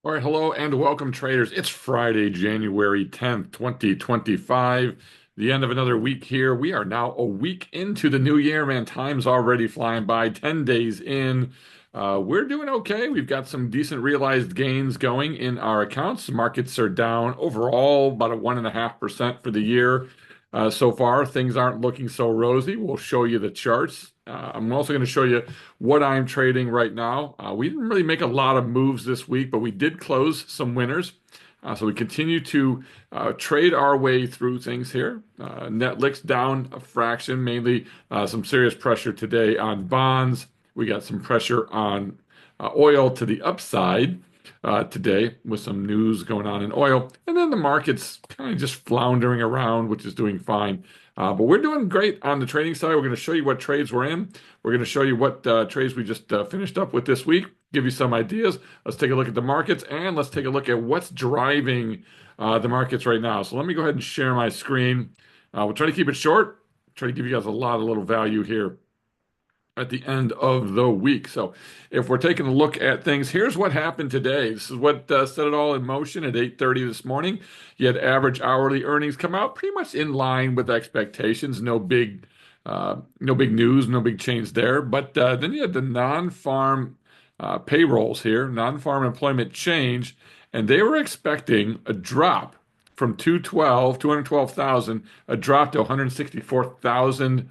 All right, hello and welcome, traders. It's Friday, January 10th, 2025, the end of another week here. We are now a week into the new year, man. Time's already flying by, 10 days in. We're doing okay. We've got some decent realized gains going in our accounts. Markets are down overall about a 1.5% for the year. So far, things aren't looking so rosy. We'll show you the charts. I'm also going to show you what I'm trading right now. We didn't really make a lot of moves this week, but we did close some winners. So we continue to trade our way through things here. Netflix down a fraction, mainly some serious pressure today on bonds. We got some pressure on oil to the upside today with some news going on in oil. And then the market's kind of just floundering around, which is doing fine. But we're doing great on the trading side. We're going to show you what trades we're in. We're going to show you what trades we just finished up with this week, give you some ideas. Let's take a look at the markets and let's take a look at what's driving the markets right now. So let me go ahead and share my screen. We'll try to keep it short, try to give you guys a lot of little value here at the end of the week. So if we're taking a look at things, here's what happened today. This is what set it all in motion at 8:30 this morning. You had average hourly earnings come out pretty much in line with expectations. No big news, no big change there. But then you had the non-farm payrolls here, non-farm employment change, and they were expecting a drop from 212,000, a drop to 164,000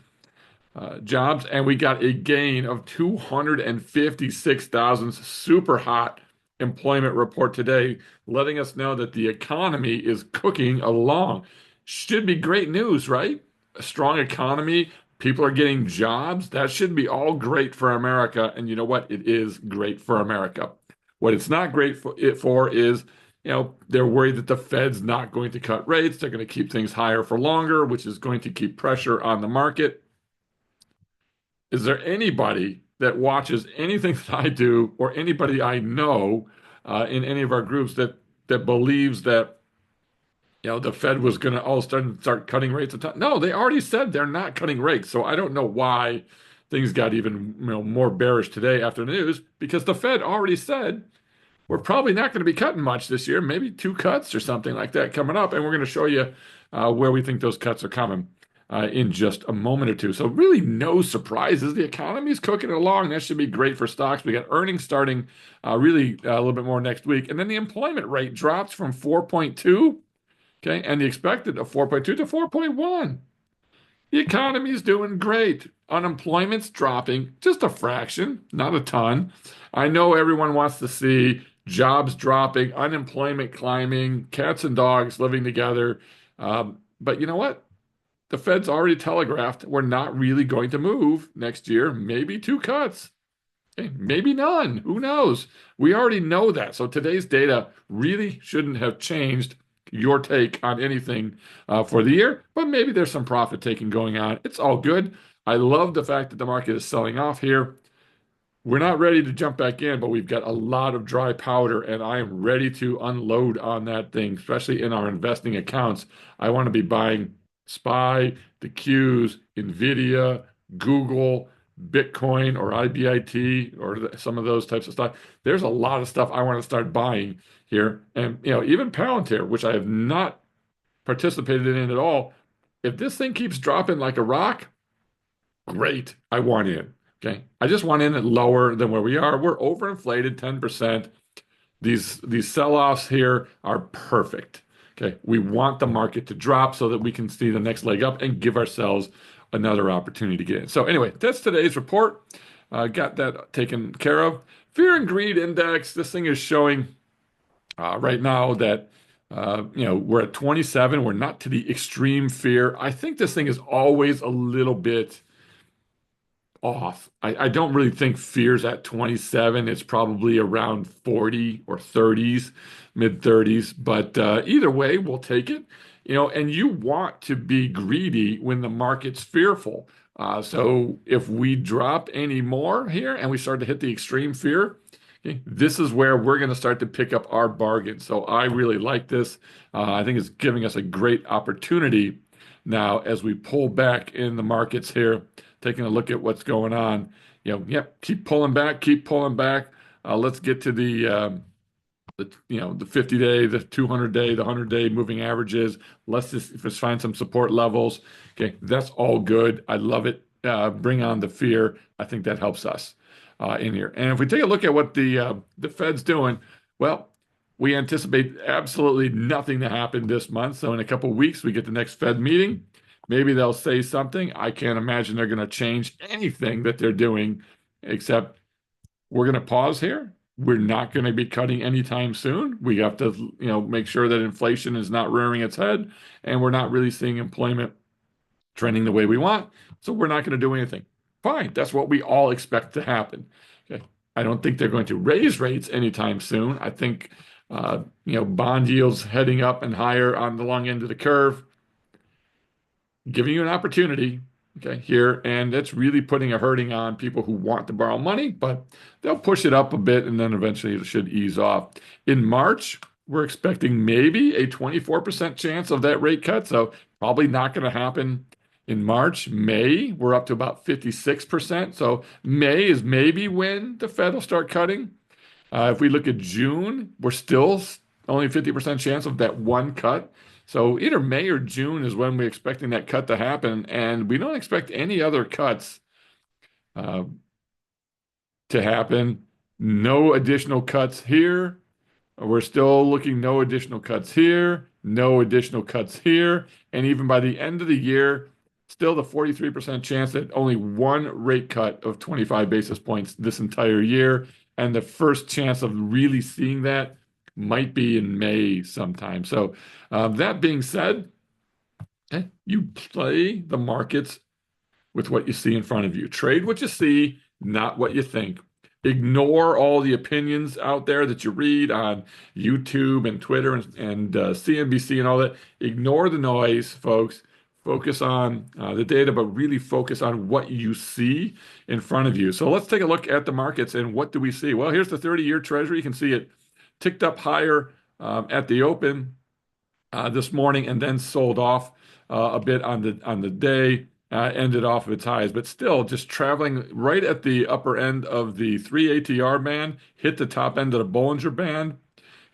jobs, and we got a gain of 256,000. Super hot employment report today, letting us know that the economy is cooking along. Should be great news, right? A strong economy, people are getting jobs. That should be all great for America. And you know what? It is great for America. What it's not great for is, they're worried that the Fed's not going to cut rates. They're going to keep things higher for longer, which is going to keep pressure on the market. Is there anybody that watches anything that I do or anybody I know in any of our groups that believes that the Fed was going to all of a sudden start cutting rates? No, they already said they're not cutting rates. So I don't know why things got even more bearish today after the news, because the Fed already said we're probably not going to be cutting much this year, maybe two cuts or something like that coming up. And we're going to show you where we think those cuts are coming in just a moment or two. So really no surprises. The economy is cooking along. That should be great for stocks. We got earnings starting really a little bit more next week. And then the employment rate drops from 4.2, okay, and the expected of 4.2 to 4.1. The economy is doing great. Unemployment's dropping just a fraction, not a ton. I know everyone wants to see jobs dropping, unemployment climbing, cats and dogs living together. But you know what? The Fed's already telegraphed we're not really going to move next year. Maybe two cuts, okay, maybe none. Who knows? We already know that. So today's data really shouldn't have changed your take on anything for the year, but maybe there's some profit taking going on. It's all good. I love the fact that the market is selling off here. We're not ready to jump back in, but we've got a lot of dry powder, and I am ready to unload on that thing, especially in our investing accounts. I want to be buying SPY, the Qs, Nvidia, Google, Bitcoin, or IBIT, or some of those types of stuff. There's a lot of stuff I want to start buying here. And, even Palantir, which I have not participated in at all. If this thing keeps dropping like a rock, great. I want in. Okay. I just want in at lower than where we are. We're overinflated 10%. These sell-offs here are perfect. Okay. We want the market to drop so that we can see the next leg up and give ourselves another opportunity to get in. So anyway, that's today's report. Got that taken care of. Fear and greed index. This thing is showing right now that we're at 27. We're not to the extreme fear. I think this thing is always a little bit off. I don't really think fear's at 27. It's probably around 40 or 30s, mid 30s. But either way, we'll take it. And you want to be greedy when the market's fearful. So if we drop any more here and we start to hit the extreme fear, okay, this is where we're going to start to pick up our bargain. So I really like this. I think it's giving us a great opportunity now as we pull back in the markets here, taking a look at what's going on. Yep, keep pulling back, keep pulling back. Let's get to the the 50-day, the 200-day, the 100-day moving averages. Let's find some support levels. Okay, that's all good. I love it. Bring on the fear. I think that helps us in here. And if we take a look at what the Fed's doing, well, we anticipate absolutely nothing to happen this month. So in a couple of weeks, we get the next Fed meeting. Maybe they'll say something. I can't imagine they're going to change anything that they're doing, except we're going to pause here. We're not going to be cutting anytime soon. We have to, make sure that inflation is not rearing its head, and we're not really seeing employment trending the way we want. So we're not going to do anything. Fine. That's what we all expect to happen. Okay. I don't think they're going to raise rates anytime soon. I think, bond yields heading up and higher on the long end of the curve, giving you an opportunity, okay, here, and that's really putting a hurting on people who want to borrow money, but they'll push it up a bit and then eventually it should ease off. In March, we're expecting maybe a 24% chance of that rate cut, so probably not going to happen in March. May, we're up to about 56%, so May is maybe when the Fed will start cutting. If we look at June, we're still only 50% chance of that one cut. So either May or June is when we're expecting that cut to happen, and we don't expect any other cuts uh, to happen. No additional cuts here. We're still looking no additional cuts here, no additional cuts here, and even by the end of the year, still the 43% chance that only one rate cut of 25 basis points this entire year, and the first chance of really seeing that might be in May sometime. So, that being said, you play the markets with what you see in front of you. Trade what you see, not what you think. Ignore all the opinions out there that you read on YouTube and Twitter and CNBC and all that. Ignore the noise, folks. Focus on the data, but really focus on what you see in front of you. So let's take a look at the markets and what do we see? Well, here's the 30-year Treasury. You can see it ticked up higher at the open this morning and then sold off a bit on the day. Ended off of its highs, but still just traveling right at the upper end of the 3 ATR band, hit the top end of the Bollinger Band.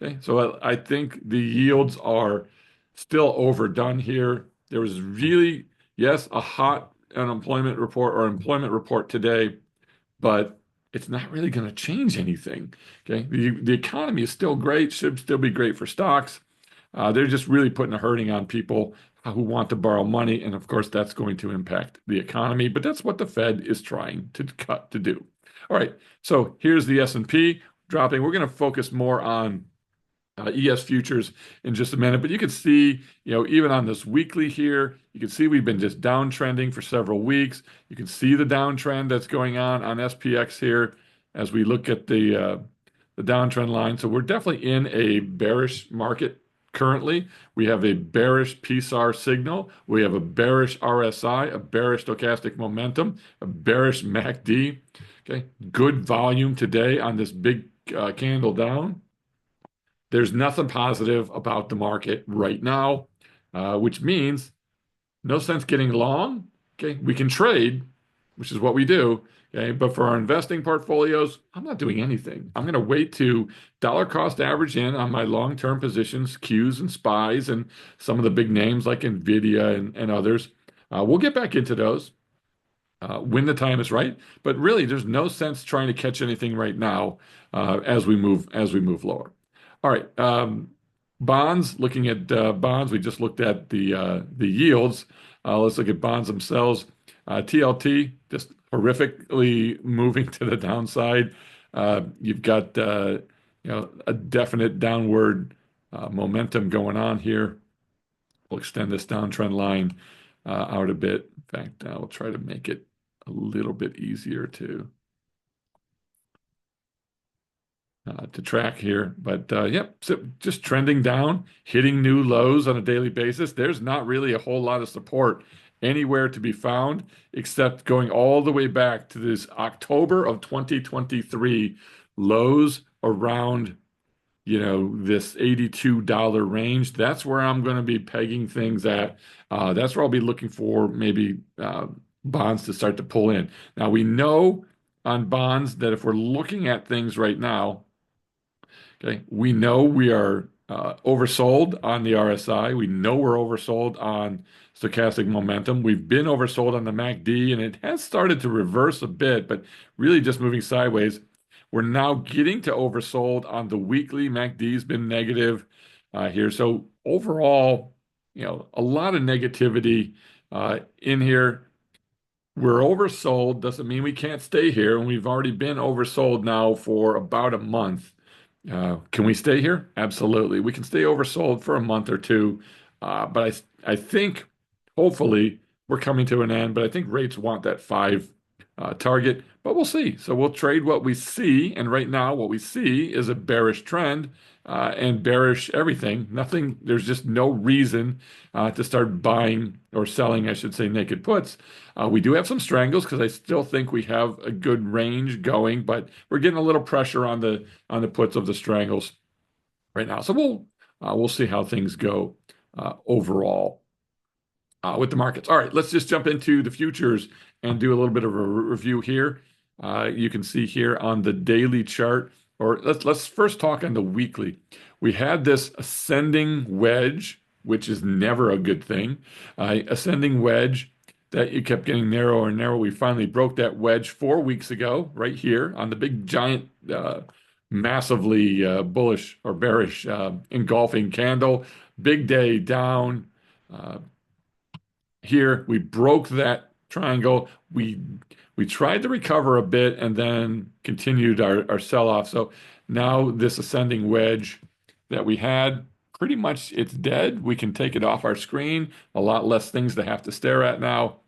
Okay, so I think the yields are still overdone here. There was really, yes, a hot unemployment report or employment report today, but it's not really going to change anything. Okay, the economy is still great, should still be great for stocks. They're just really putting a hurting on people who want to borrow money, and of course, that's going to impact the economy. But that's what the Fed is trying to do. All right, so here's the S&P dropping. We're going to focus more on ES futures in just a minute, but you can see, even on this weekly here, you can see we've been just downtrending for several weeks. You can see the downtrend that's going on SPX here as we look at the downtrend line. So we're definitely in a bearish market currently. We have a bearish PSAR signal. We have a bearish RSI, a bearish stochastic momentum, a bearish MACD. Okay, good volume today on this big candle down. There's nothing positive about the market right now, which means no sense getting long. Okay, we can trade, which is what we do. Okay, but for our investing portfolios, I'm not doing anything. I'm going to wait to dollar cost average in on my long-term positions, Qs and SPYs, and some of the big names like Nvidia and others. We'll get back into those when the time is right. But really, there's no sense trying to catch anything right now as we move lower. All right, bonds. Looking at bonds, we just looked at the yields. Let's look at bonds themselves. TLT just horrifically moving to the downside. You've got a definite downward momentum going on here. We'll extend this downtrend line out a bit. In fact, we'll try to make it a little bit easier to track here. But yep, so just trending down, hitting new lows on a daily basis. There's not really a whole lot of support anywhere to be found except going all the way back to this October of 2023 lows around this $82 range. That's where I'm going to be pegging things at. That's where I'll be looking for maybe bonds to start to pull in. Now we know on bonds that if we're looking at things right now, Okay, we know we are oversold on the RSI. We know we're oversold on stochastic momentum. We've been oversold on the MACD, and it has started to reverse a bit, but really just moving sideways. We're now getting to oversold on the weekly. MACD's been negative here. So overall, a lot of negativity in here. We're oversold. Doesn't mean we can't stay here, and we've already been oversold now for about a month. Can we stay here? Absolutely. We can stay oversold for a month or two. But I think hopefully we're coming to an end. But I think rates want that five target, but we'll see. So we'll trade what we see. And right now, what we see is a bearish trend and bearish everything. Nothing, there's just no reason to start buying or selling, I should say, naked puts. We do have some strangles because I still think we have a good range going, but we're getting a little pressure on the puts of the strangles right now. So we'll see how things go overall with the markets. All right, let's just jump into the futures and do a little bit of a review here. You can see here on the daily chart, or let's first talk on the weekly. We had this ascending wedge, which is never a good thing. Ascending wedge that it kept getting narrower and narrower. We finally broke that wedge 4 weeks ago, right here on the big giant, massively bullish or bearish engulfing candle. Big day down. Uh, Here we broke that triangle. We tried to recover a bit and then continued our sell-off. So now this ascending wedge that we had, pretty much it's dead. We can take it off our screen. A lot less things to have to stare at now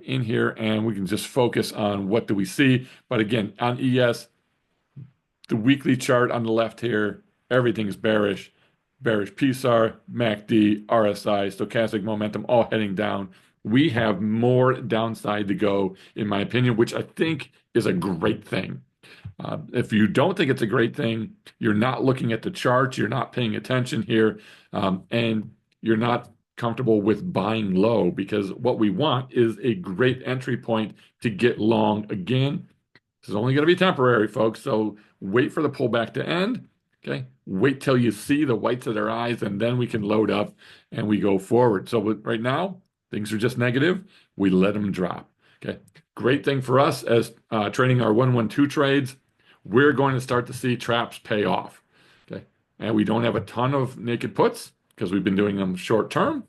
in here, and we can just focus on what do we see. But again, on ES, the weekly chart on the left here, everything's bearish. Bearish PSAR, MACD, RSI, stochastic momentum, all heading down. We have more downside to go, in my opinion, which I think is a great thing. If you don't think it's a great thing, you're not looking at the charts, you're not paying attention here, and you're not comfortable with buying low because what we want is a great entry point to get long again. This is only going to be temporary, folks. So wait for the pullback to end. Okay. Wait till you see the whites of their eyes, and then we can load up and we go forward. So right now, things are just negative. We let them drop. Okay. Great thing for us as trading our 112 trades. We're going to start to see traps pay off. Okay. And we don't have a ton of naked puts because we've been doing them short term.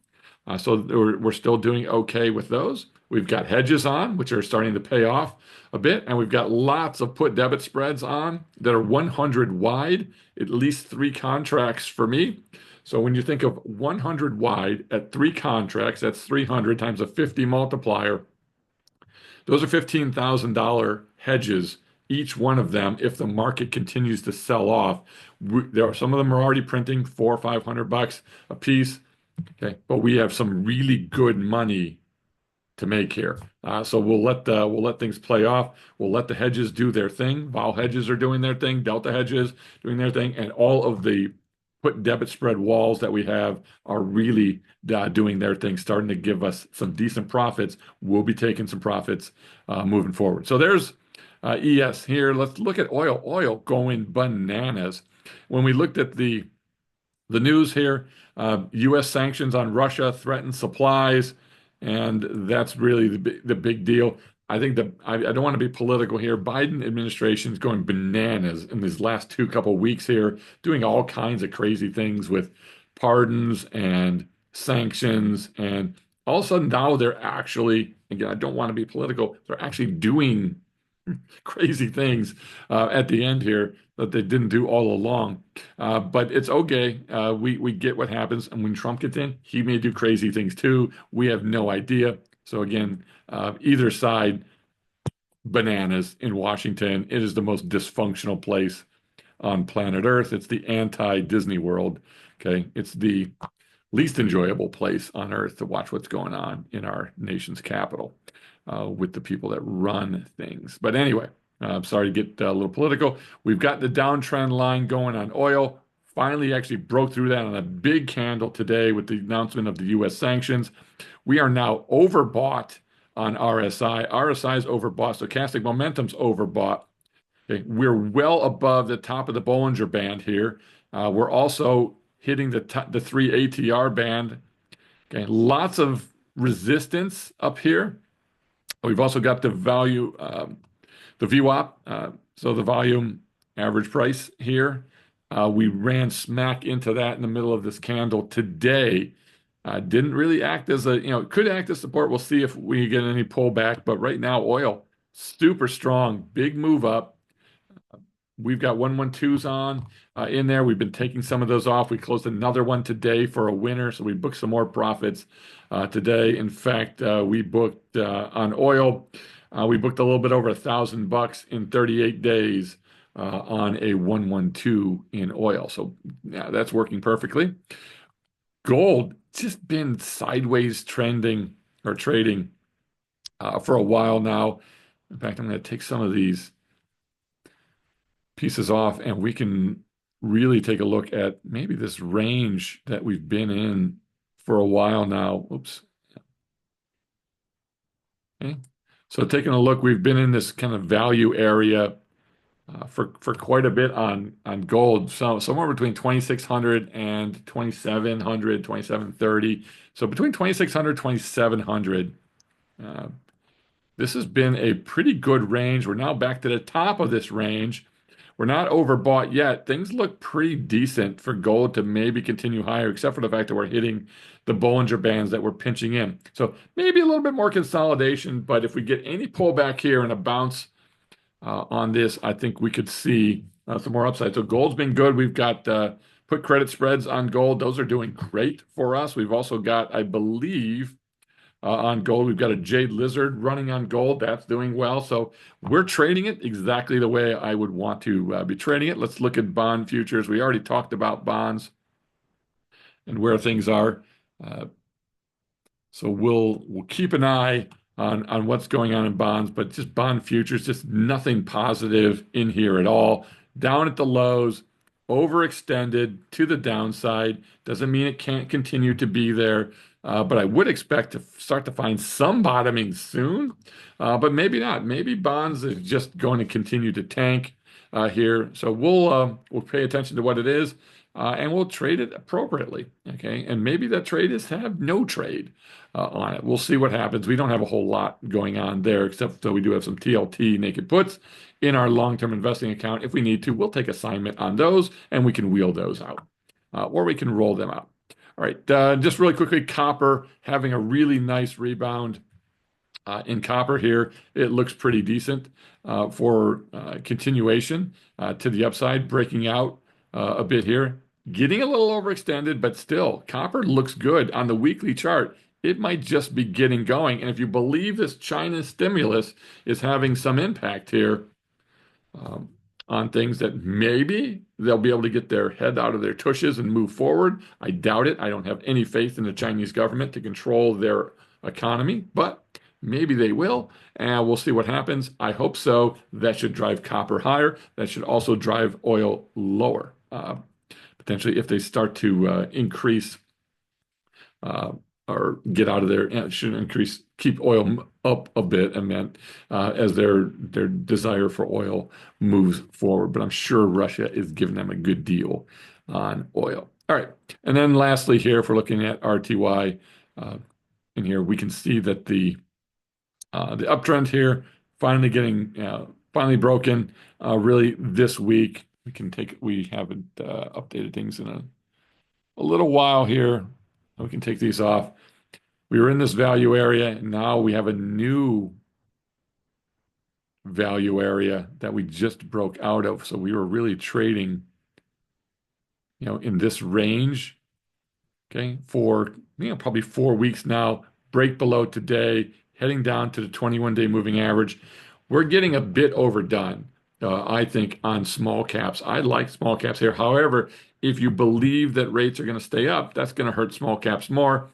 So we're still doing okay with those. We've got hedges on, which are starting to pay off a bit, and we've got lots of put debit spreads on that are 100 wide, at least three contracts for me. So when you think of 100 wide at three contracts, that's 300 times a 50 multiplier. Those are $15,000 hedges, each one of them, if the market continues to sell off. Some of them are already printing $400 or $500 a piece. Okay, but we have some really good money to make here. So we'll let things play off. We'll let the hedges do their thing. Vol hedges are doing their thing. Delta hedges doing their thing, and all of the put debit spread walls that we have are really doing their thing, starting to give us some decent profits. We'll be taking some profits moving forward. So there's ES here. Let's look at oil. Oil going bananas. When we looked at the news here, U.S. sanctions on Russia threaten supplies, and that's really the big deal. I think I don't want to be political here. Biden administration is going bananas in these last couple weeks here, doing all kinds of crazy things with pardons and sanctions, and all of a sudden now they're actually, again, I don't want to be political, they're actually doing crazy things at the end here that they didn't do all along. But it's okay. We get what happens. And when Trump gets in, he may do crazy things too. We have no idea. So again, either side, bananas in Washington. It is the most dysfunctional place on planet Earth. It's the anti-Disney World. Okay. It's the least enjoyable place on Earth to watch what's going on in our nation's capital with the people that run things. But anyway, I'm sorry to get a little political. We've got the downtrend line going on oil. Finally, actually broke through that on a big candle today with the announcement of the U.S. sanctions. We are now overbought on RSI. RSI is overbought. Stochastic momentum's overbought. Okay, we're well above the top of the Bollinger Band here. We're also hitting the 3 ATR band. Okay, lots of resistance up here. We've also got the value, the VWAP, so the volume average price here. We ran smack into that in the middle of this candle today. Didn't really act as a, it could act as support. We'll see if we get any pullback, but right now, oil super strong, big move up. We've got 112s on in there. We've been taking some of those off. We closed another one today for a winner, so we booked some more profits today. In fact, we booked on oil. We booked a little bit over $1,000 in 38 days on a 112 in oil. So yeah, that's working perfectly. Gold just been sideways trending or trading for a while now. In fact, I'm going to take some of these pieces off and we can really take a look at maybe this range that we've been in for a while now. Oops. Okay. So taking a look, we've been in this kind of value area for quite a bit on gold. So somewhere between 2,600 and 2,700, 2,730. So between 2,600, 2,700. This has been a pretty good range. We're now back to the top of this range. We're not overbought yet. Things look pretty decent for gold to maybe continue higher, except for the fact that we're hitting the Bollinger Bands that we're pinching in. So maybe a little bit more consolidation, but if we get any pullback here and a bounce on this, I think we could see some more upside. So gold's been good. We've got put credit spreads on gold. Those are doing great for us. We've also got, I believe, on gold. We've got a Jade Lizard running on gold. That's doing well. So we're trading it exactly the way I would want to be trading it. Let's look at bond futures. We already talked about bonds and where things are. Uh, so we'll keep an eye on what's going on in bonds, but just bond futures, just nothing positive in here at all. Down at the lows, overextended to the downside. Doesn't mean it can't continue to be there, but I would expect to start to find some bottoming soon, but maybe not. Maybe bonds is just going to continue to tank here. So we'll pay attention to what it is. And we'll trade it appropriately. Okay. And maybe that trade is to have no trade on it. We'll see what happens. We don't have a whole lot going on there, except we do have some TLT naked puts in our long-term investing account. If we need to, we'll take assignment on those and we can wheel those out or we can roll them out. All right. Just really quickly, copper having a really nice rebound. In copper here, it looks pretty decent for continuation to the upside, breaking out a bit here. Getting a little overextended, but still, copper looks good on the weekly chart. It might just be getting going. And if you believe this China stimulus is having some impact here um, on things that maybe they'll be able to get their head out of their tushes and move forward. I doubt it. I don't have any faith in the Chinese government to control their economy, but maybe they will, and we'll see what happens. I hope so. That should drive copper higher. That should also drive oil lower. Potentially, if they start to increase uh, or get out of there, it should increase, keep oil up a bit, and then as their desire for oil moves forward. But I'm sure Russia is giving them a good deal on oil. All right, and then lastly, here, if we're looking at RTY, in here we can see that the uptrend here finally broken really this week. We haven't updated things in a little while here. We can take these off. We were in this value area, and now we have a new value area that we just broke out of. So we were really trading, in this range, okay, for probably 4 weeks now. Break below today, heading down to the 21-day moving average. We're getting a bit overdone, I think, on small caps. I like small caps here. However, if you believe that rates are going to stay up, that's going to hurt small caps more.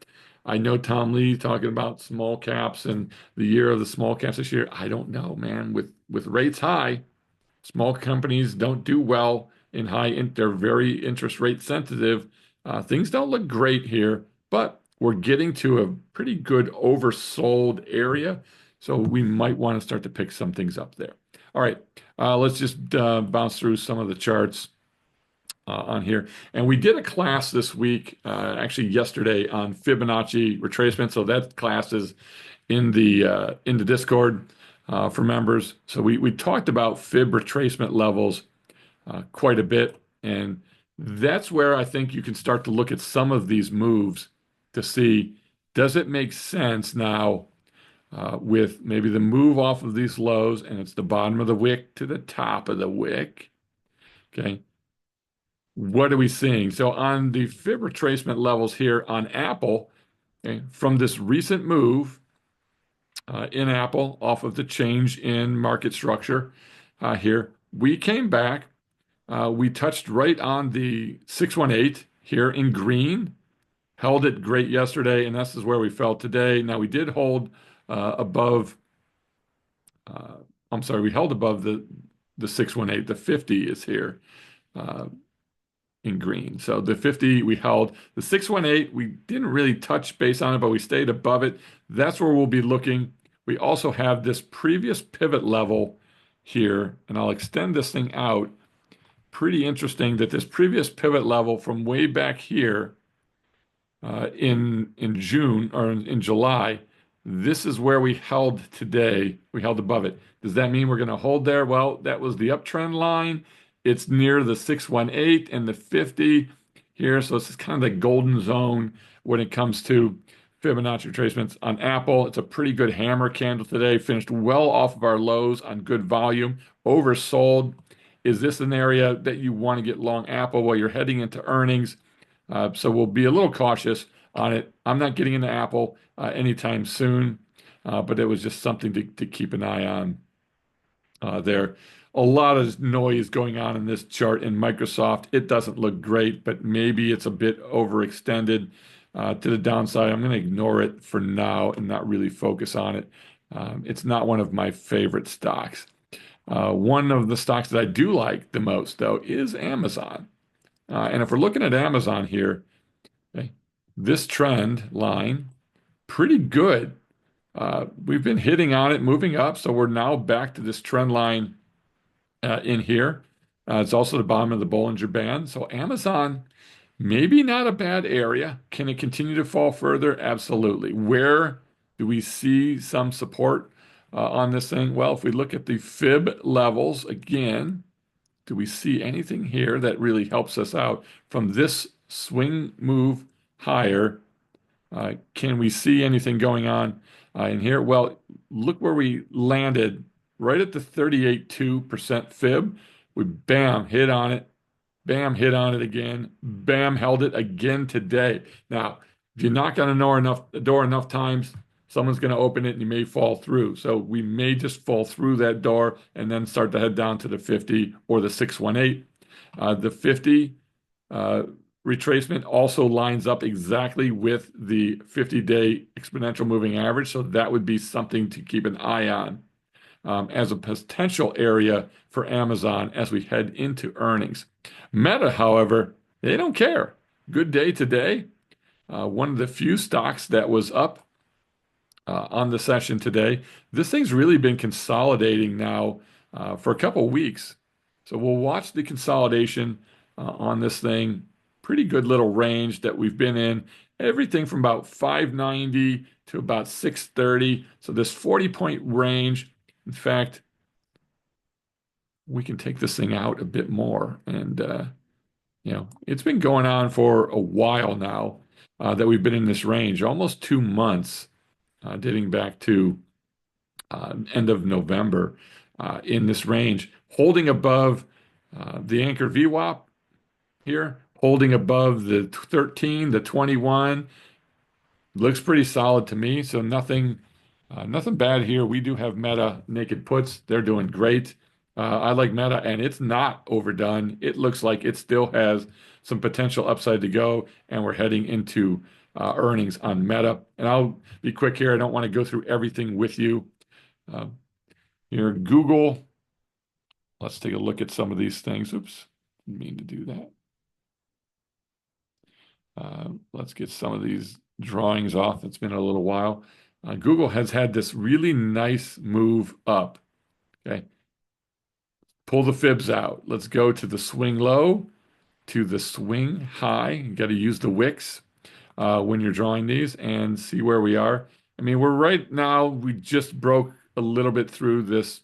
I know Tom Lee talking about small caps and the year of the small caps this year. I don't know, man. With rates high, small companies don't do well in they're very interest rate sensitive. Things don't look great here, but we're getting to a pretty good oversold area. So we might want to start to pick some things up there. All right, let's just bounce through some of the charts on here. And we did a class this week, actually yesterday, on Fibonacci retracement. So that class is in the Discord for members. So we talked about fib retracement levels quite a bit, and that's where I think you can start to look at some of these moves to see, does it make sense now with maybe the move off of these lows, and it's the bottom of the wick to the top of the wick. Okay, what are we seeing? So on the fib retracement levels here on Apple, okay, from this recent move in Apple off of the change in market structure here, we came back. We touched right on the 618 here in green, held it great yesterday, and this is where we fell today. Now we did hold above, uh, I'm sorry, we held above the 618. The 50 is here. Uh, in green. So the 50 we held. The 618 we didn't really touch base on it, but we stayed above it. That's where we'll be looking. We also have this previous pivot level here, and I'll extend this thing out. Pretty interesting that this previous pivot level from way back here in June or in July, this is where we held today. We held above it. Does that mean we're going to hold there? Well, that was the uptrend line. It's near the 618 and the 50 here. So this is kind of the golden zone when it comes to Fibonacci retracements on Apple. It's a pretty good hammer candle today. Finished well off of our lows on good volume. Oversold. Is this an area that you want to get long Apple while you're heading into earnings? So we'll be a little cautious on it. I'm not getting into Apple anytime soon, but it was just something to keep an eye on there. A lot of noise going on in this chart in Microsoft. It doesn't look great, but maybe it's a bit overextended to the downside. I'm going to ignore it for now and not really focus on it. It's not one of my favorite stocks. One of the stocks that I do like the most, though, is Amazon. And if we're looking at Amazon here, okay, this trend line, pretty good. We've been hitting on it, moving up, so we're now back to this trend line in here. It's also the bottom of the Bollinger Band. So Amazon, maybe not a bad area. Can it continue to fall further? Absolutely. Where do we see some support on this thing? Well, if we look at the fib levels again, do we see anything here that really helps us out from this swing move higher? Can we see anything going on in here? Well, look where we landed right at the 38.2% fib. We bam, hit on it. Bam, hit on it again. Bam, held it again today. Now, if you knock on the door enough times, someone's going to open it and you may fall through. So we may just fall through that door and then start to head down to the 50 or the 618. The 50 retracement also lines up exactly with the 50-day exponential moving average. So that would be something to keep an eye on as a potential area for Amazon as we head into earnings. Meta, however, they don't care. Good day today. One of the few stocks that was up on the session today. This thing's really been consolidating now for a couple weeks. So we'll watch the consolidation on this thing. Pretty good little range that we've been in. Everything from about 590 to about 630. So this 40-point range. In fact, we can take this thing out a bit more. And, it's been going on for a while now that we've been in this range, almost 2 months, dating back to end of November in this range, holding above the anchor VWAP here, holding above the 13, the 21. Looks pretty solid to me. So nothing bad here. We do have Meta naked puts. They're doing great. I like Meta, and it's not overdone. It looks like it still has some potential upside to go, and we're heading into earnings on Meta. And I'll be quick here. I don't want to go through everything with you. Here, Google. Let's take a look at some of these things. Oops, didn't mean to do that. Let's get some of these drawings off. It's been a little while. Google has had this really nice move up. Okay. pull the fibs out. Let's go to the swing low, to the swing high. You got to use the wicks when you're drawing these and see where we are. I mean, we're right now, we just broke a little bit through this,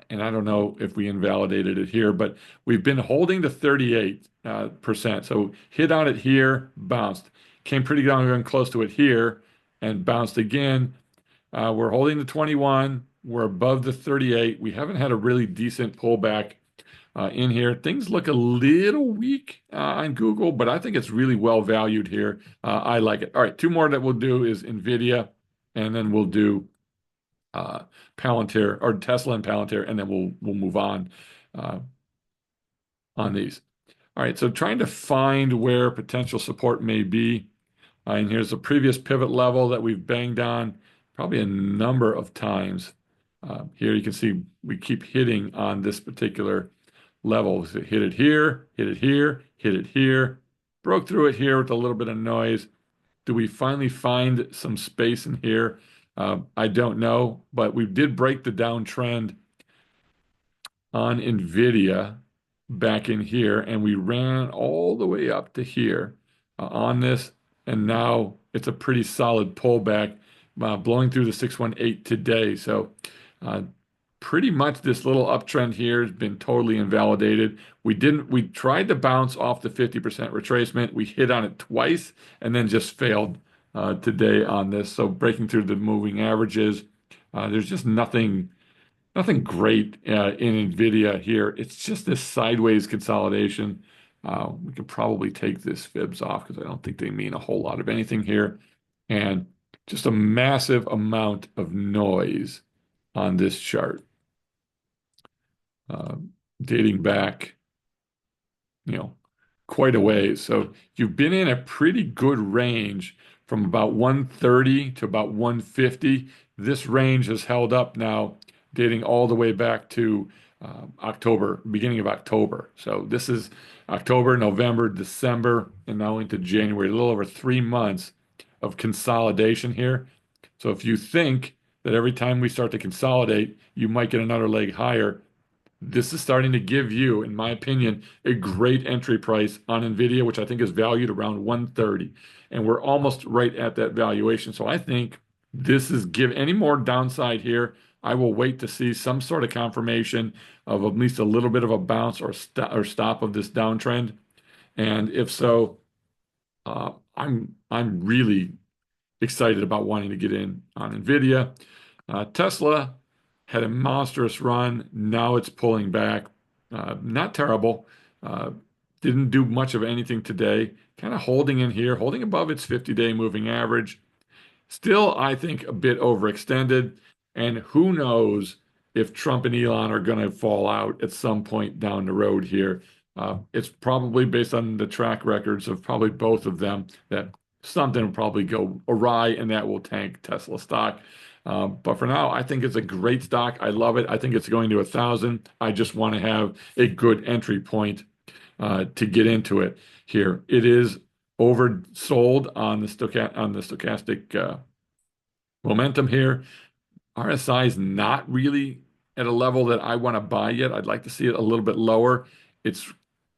and I don't know if we invalidated it here, but we've been holding to 38 percent. So hit on it here, bounced, came pretty down close to it here, and bounced again. We're holding the 21. We're above the 38. We haven't had a really decent pullback in here. Things look a little weak on Google, but I think it's really well valued here. I like it. All right, two more that we'll do is Nvidia, and then we'll do Palantir or Tesla and Palantir, and then we'll move uh, on these. All right, so trying to find where potential support may be. And here's the previous pivot level that we've banged on probably a number of times. Here you can see we keep hitting on this particular level. So hit it here, hit it here, hit it here, broke through it here with a little bit of noise. Do we finally find some space in here? I don't know, but we did break the downtrend on Nvidia back in here, and we ran all the way up to here on this, and now it's a pretty solid pullback, blowing through the 618 today. So uh, pretty much this little uptrend here has been totally invalidated. We tried to bounce off the 50% retracement. We hit on it twice and then just failed today on this. So breaking through the moving averages, there's just nothing great in Nvidia here. It's just this sideways consolidation. We could probably take this fibs off because I don't think they mean a whole lot of anything here. And just a massive amount of noise on this chart, uh, dating back, you know, quite a ways. So you've been in a pretty good range from about 130 to about 150. This range has held up now, dating all the way back to October, beginning of October. So this is October, November, December, and now into January, a little over 3 months of consolidation here. So if you think that every time we start to consolidate, you might get another leg higher, this is starting to give you, in my opinion, a great entry price on Nvidia, which I think is valued around 130. And we're almost right at that valuation. So I think this is give any more downside here. I will wait to see some sort of confirmation of at least a little bit of a bounce or stop of this downtrend. And if so, I'm really excited about wanting to get in on Nvidia. Tesla had a monstrous run. Now it's pulling back. Not terrible. Uh, didn't do much of anything today. Kind of holding in here, holding above its 50-day moving average. Still, I think a bit overextended. And who knows if Trump and Elon are going to fall out at some point down the road here. It's probably based on the track records of probably both of them that something will probably go awry and that will tank Tesla stock. But for now, I think it's a great stock. I love it. I think it's going to 1,000. I just want to have a good entry point to get into it here. It is oversold on the stochastic momentum here. RSI is not really at a level that I want to buy yet. I'd like to see it a little bit lower. It's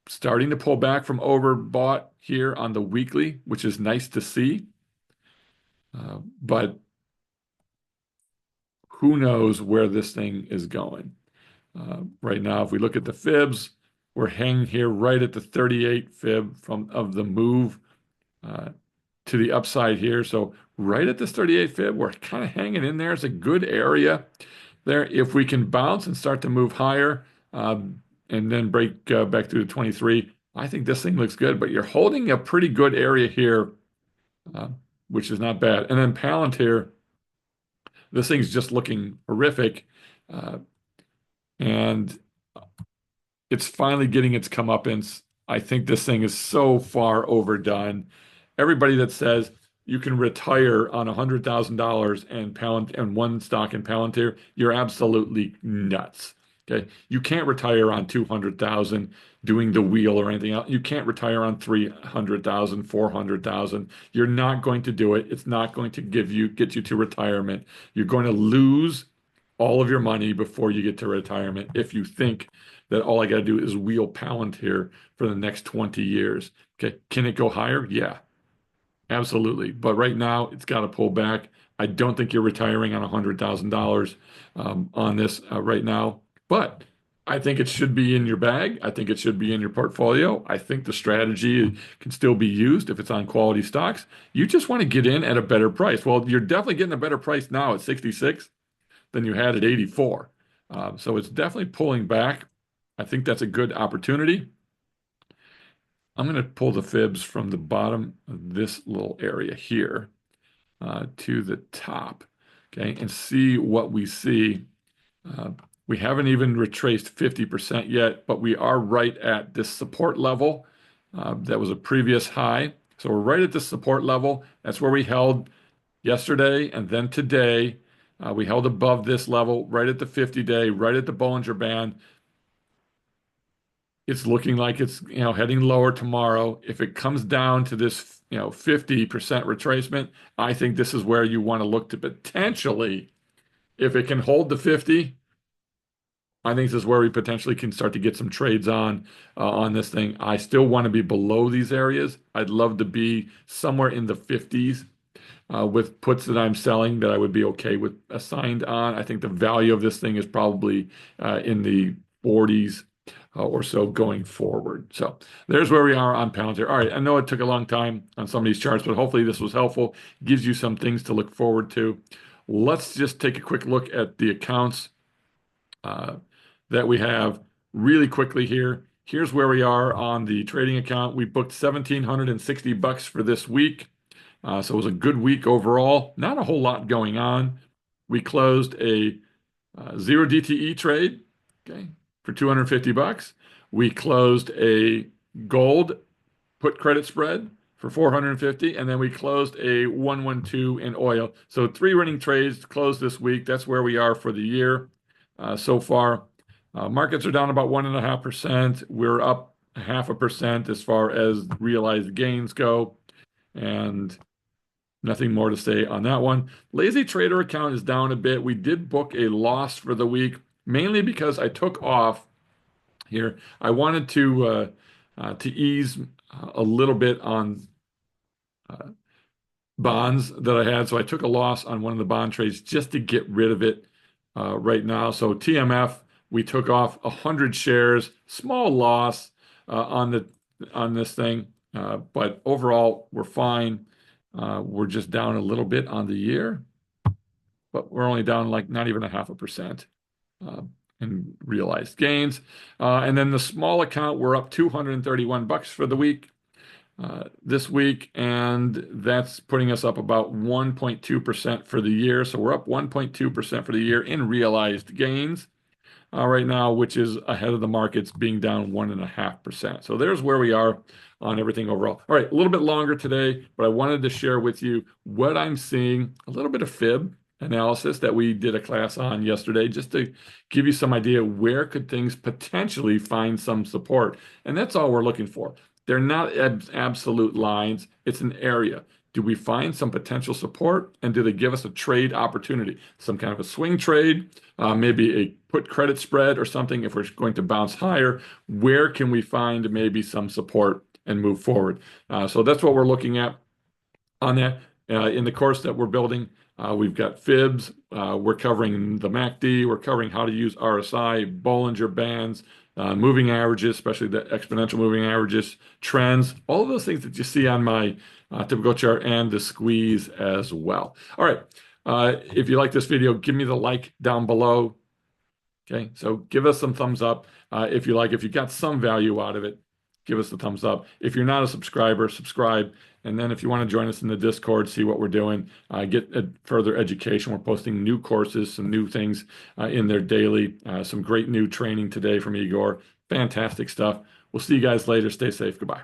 starting to pull back from overbought here on the weekly, which is nice to see. But who knows where this thing is going. Right now, if we look at the fibs, we're hanging here right at the 38 fib of the move to the upside here. So right at this 38 fib, we're kind of hanging in there. It's a good area there. If we can bounce and start to move higher and then break back through the 23, I think this thing looks good. But you're holding a pretty good area here, which is not bad. And then Palantir, this thing's just looking horrific. And it's finally getting its comeuppance. I think this thing is so far overdone. Everybody that says you can retire on $100,000 and one stock in Palantir, you're absolutely nuts. Okay, you can't retire on 200,000 doing the wheel or anything else. You can't retire on 300,000, 400,000. You're not going to do it. It's not going to get you to retirement. You're going to lose all of your money before you get to retirement if you think that all I got to do is wheel Palantir for the next 20 years. Okay. Can it go higher? Yeah, absolutely. But right now, it's got to pull back. I don't think you're retiring on $100,000 on this right now, but I think it should be in your bag. I think it should be in your portfolio. I think the strategy can still be used if it's on quality stocks. You just want to get in at a better price. Well, you're definitely getting a better price now at 66 than you had at 84. So it's definitely pulling back. I think that's a good opportunity. I'm going to pull the fibs from the bottom of this little area here to the top, okay, and see what we see. Uh, we haven't even retraced 50% yet, but we are right at this support level. That was a previous high. So we're right at this support level. That's where we held yesterday and then today. We held above this level right at the 50-day, right at the Bollinger Band. It's looking like it's, heading lower tomorrow. If it comes down to this, 50% retracement, I think this is where you want to look to potentially, if it can hold the 50, I think this is where we potentially can start to get some trades on this thing. I still want to be below these areas. I'd love to be somewhere in the 50s with puts that I'm selling that I would be okay with assigned on. I think the value of this thing is probably in the 40s or so going forward. So there's where we are on Palantir. All right, I know it took a long time on some of these charts, but hopefully this was helpful. Gives you some things to look forward to. Let's just take a quick look at the accounts that we have really quickly here. Here's where we are on the trading account. We booked $1,760 for this week. So it was a good week overall. Not a whole lot going on. We closed a zero DTE trade, okay, for $250. We closed a gold put credit spread for 450, and then we closed a 112 in oil. So 3 running trades closed this week. That's where we are for the year so far. Markets are down about 1.5%. We're up 0.5% as far as realized gains go, and nothing more to say on that one. Lazy Trader account is down a bit. We did book a loss for the week, mainly because I took off here. I wanted to ease a little bit on bonds that I had, so I took a loss on one of the bond trades just to get rid of it right now. So TMF, we took off 100 shares, small loss on this thing, but overall we're fine. We're just down a little bit on the year, but we're only down like not even 0.5% in realized gains. And then the small account, we're up $231 for the week this week, and that's putting us up about 1.2% for the year. So we're up 1.2% for the year in realized gains right now, which is ahead of the markets being down 1.5%. So there's where we are on everything overall. All right, a little bit longer today, but I wanted to share with you what I'm seeing, a little bit of fib analysis that we did a class on yesterday, just to give you some idea where could things potentially find some support. And that's all we're looking for. They're not absolute lines. It's an area. Do we find some potential support, and do they give us a trade opportunity? Some kind of a swing trade, maybe a put credit spread or something. If we're going to bounce higher, where can we find maybe some support and move forward? So that's what we're looking at on that. In the course that we're building, we've got fibs. We're covering the MACD. We're covering how to use RSI, Bollinger Bands, moving averages, especially the exponential moving averages, trends, all of those things that you see on my typical chart, and the squeeze as well. All right. If you like this video, give me the like down below. Okay, so give us some thumbs up if you like. If you got some value out of it, give us a thumbs up. If you're not a subscriber, subscribe. And then if you want to join us in the Discord, see what we're doing, get further education. We're posting new courses, some new things in there daily. Some great new training today from Igor. Fantastic stuff. We'll see you guys later. Stay safe. Goodbye.